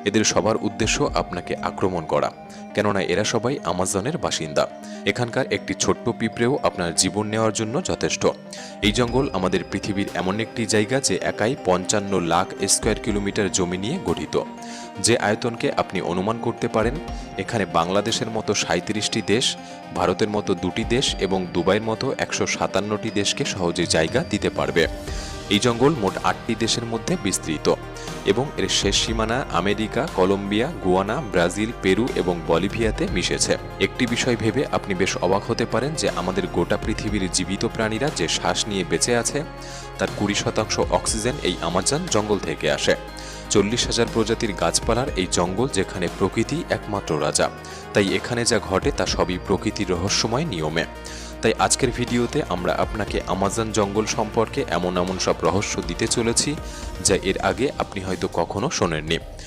এদের সবার উদ্দেশ্য আপনাকে আক্রমণ করা, কেননা এরা সবাই আমাজনের বাসিন্দা। এখানকার একটি ছোট্ট পিঁপড়েও আপনার জীবন নেওয়ার জন্য যথেষ্ট। এই জঙ্গল আমাদের পৃথিবীর এমন একটি জায়গা যে একাই 55 লাখ স্কোয়ার কিলোমিটার জমি নিয়ে গঠিত, যে আয়তনকে আপনি অনুমান করতে পারেন এখানে বাংলাদেশের মতো 37টি দেশ, ভারতের মতো 2টি দেশ এবং দুবাইয়ের মতো 157টি দেশকে সহজে জায়গা দিতে পারবে। এই জঙ্গল মোট 8টি দেশের মধ্যে বিস্তৃত এবং এর শেষ সীমানা America, Colombia, Guyana, Brazil, Peru এবং বলিভিয়াতে মিশেছে। একটি বিষয় ভেবে আপনি বেশ অবাক হতে পারেন যে আমাদের গোটা পৃথিবীর জীবিত প্রাণীরা যে শ্বাস নিয়ে বেঁচে আছে তার 20% অক্সিজেন এই আমাজন জঙ্গল থেকে আসে। 40,000 প্রজাতির গাছপালার এই জঙ্গল, যেখানে প্রকৃতি একমাত্র রাজা, তাই এখানে যা ঘটে তা সবই প্রকৃতির রহস্যময় নিয়মে। তাই আজকের ভিডিওতে আমরা আপনাকে আমাজন জঙ্গল সম্পর্কে এমন সব রহস্য দিতে চলেছি যা এর আগে আপনি হয়তো কখনো শোনেননি।